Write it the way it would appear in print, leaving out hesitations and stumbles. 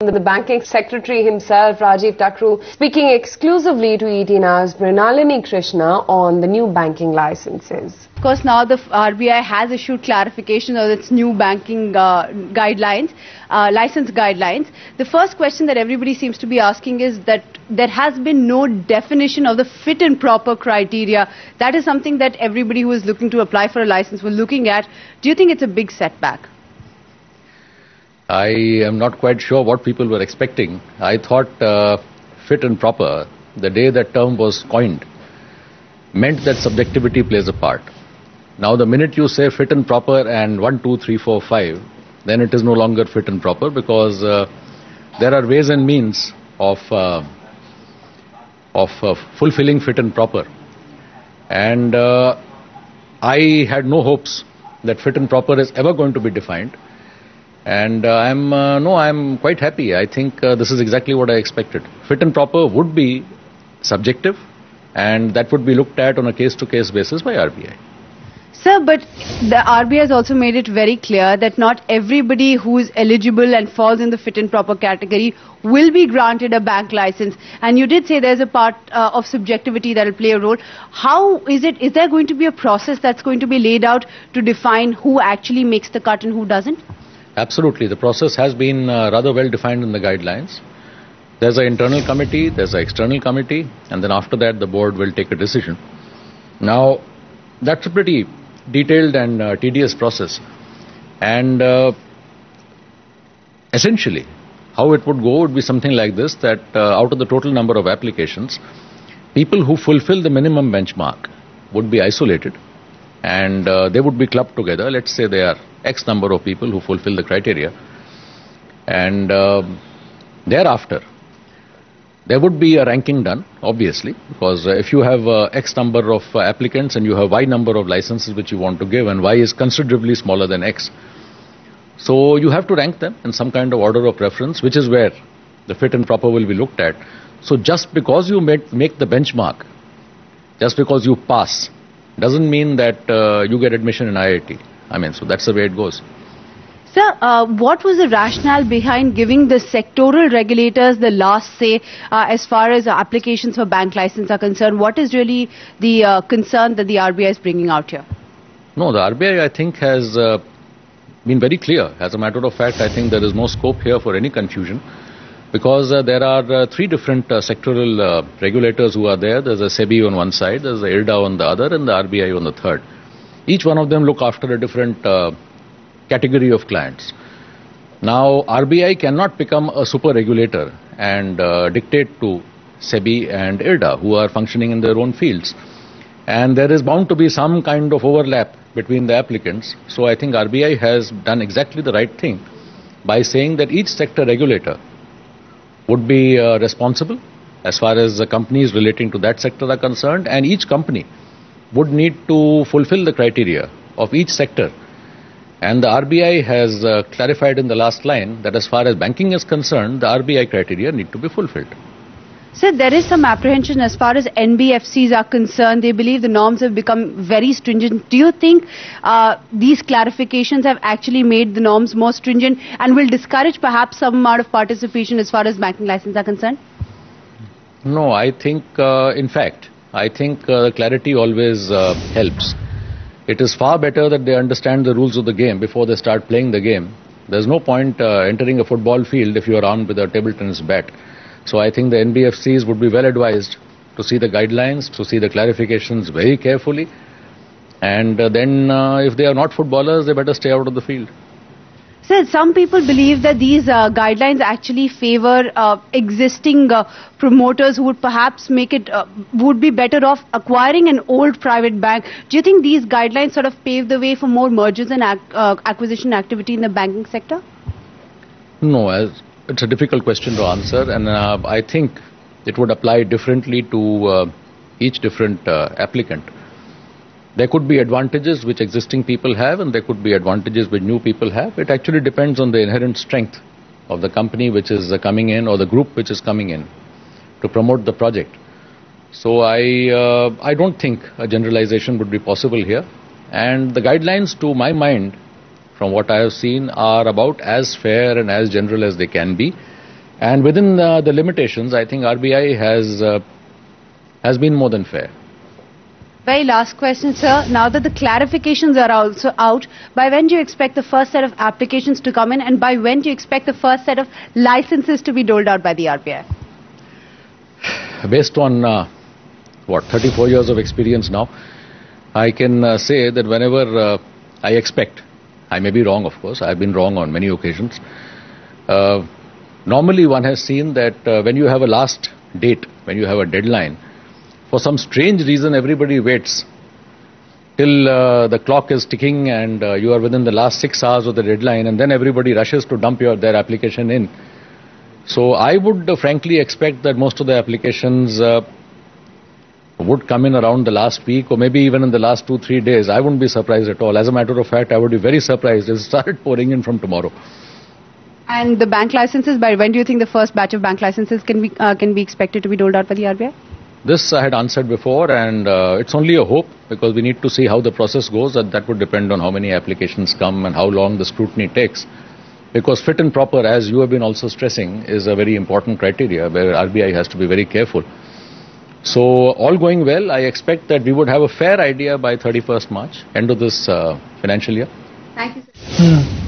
The banking secretary himself, Rajiv Takru, speaking exclusively to ET Now's Mrinalini Krishna on the new banking licenses. Of course, now the RBI has issued clarification of its new banking guidelines, license guidelines. The first question that everybody seems to be asking is that there has been no definition of the fit and proper criteria. That is something that everybody who is looking to apply for a license was looking at. Do you think it's a big setback? I am not quite sure what people were expecting. I thought fit and proper, the day that term was coined, meant that subjectivity plays a part. Now the minute you say fit and proper and 1, 2, 3, 4, 5, then it is no longer fit and proper, because there are ways and means of fulfilling fit and proper. And I had no hopes that fit and proper is ever going to be defined. And I'm quite happy. I think this is exactly what I expected. Fit and proper would be subjective, and that would be looked at on a case-to-case basis by RBI. Sir, but the RBI has also made it very clear that not everybody who is eligible and falls in the fit and proper category will be granted a bank license. And you did say there's a part of subjectivity that will play a role. How is it? Is there going to be a process that's going to be laid out to define who actually makes the cut and who doesn't? Absolutely. The process has been rather well defined in the guidelines. There's an internal committee, there's an external committee, and then after that the board will take a decision. Now, that's a pretty detailed and tedious process. And essentially, how it would go would be something like this, that out of the total number of applications, people who fulfill the minimum benchmark would be isolated, and they would be clubbed together. Let's say there are X number of people who fulfill the criteria, and thereafter there would be a ranking done, obviously, because if you have X number of applicants and you have Y number of licenses which you want to give, and Y is considerably smaller than X, so you have to rank them in some kind of order of preference, which is where the fit and proper will be looked at. So just because you make the benchmark, just because you pass, doesn't mean that you get admission in IIT. I mean, so that's the way it goes. Sir, what was the rationale behind giving the sectoral regulators the last say as far as applications for bank license are concerned? What is really the concern that the RBI is bringing out here? No, the RBI, I think, has been very clear. As a matter of fact, I think there is no scope here for any confusion, because there are three different sectoral regulators who are there. There's a SEBI on one side, there's a IRDA on the other, and the RBI on the third. Each one of them look after a different category of clients. Now, RBI cannot become a super regulator and dictate to SEBI and IRDA, who are functioning in their own fields. And there is bound to be some kind of overlap between the applicants. So I think RBI has done exactly the right thing by saying that each sector regulator would be responsible as far as the companies relating to that sector are concerned, and each company would need to fulfill the criteria of each sector. And the RBI has clarified in the last line that as far as banking is concerned, the RBI criteria need to be fulfilled. Sir, there is some apprehension as far as NBFCs are concerned. They believe the norms have become very stringent. Do you think these clarifications have actually made the norms more stringent and will discourage perhaps some amount of participation as far as banking licenses are concerned? No, I think, in fact, clarity always helps. It is far better that they understand the rules of the game before they start playing the game. There's no point entering a football field if you are armed with a table tennis bat. So I think the NBFCs would be well advised to see the guidelines, to see the clarifications very carefully. And then if they are not footballers, they better stay out of the field. Sir, some people believe that these guidelines actually favor existing promoters who would perhaps make it, would be better off acquiring an old private bank. Do you think these guidelines sort of pave the way for more mergers and acquisition activity in the banking sector? No, it's a difficult question to answer, and I think it would apply differently to each different applicant. There could be advantages which existing people have, and there could be advantages which new people have. It actually depends on the inherent strength of the company which is coming in, or the group which is coming in to promote the project. So I don't think a generalization would be possible here. And the guidelines, to my mind, from what I have seen, are about as fair and as general as they can be. And within the limitations, I think RBI has been more than fair. Very last question, sir. Now that the clarifications are also out, by when do you expect the first set of applications to come in, and by when do you expect the first set of licenses to be doled out by the RBI? Based on, 34 years of experience now, I can say that whenever I expect, I may be wrong, of course, I've been wrong on many occasions. Normally one has seen that when you have a last date, when you have a deadline, for some strange reason everybody waits till the clock is ticking and you are within the last 6 hours of the deadline, and then everybody rushes to dump their application in. So I would frankly expect that most of the applications would come in around the last week, or maybe even in the last 2-3 days. I wouldn't be surprised at all. As a matter of fact, I would be very surprised if it started pouring in from tomorrow. And the bank licenses, by when do you think the first batch of bank licenses can be expected to be doled out by the RBI? This I had answered before, and it's only a hope, because we need to see how the process goes, and that would depend on how many applications come and how long the scrutiny takes. Because fit and proper, as you have been also stressing, is a very important criteria where RBI has to be very careful. So all going well, I expect that we would have a fair idea by 31st March, end of this financial year. Thank you, sir.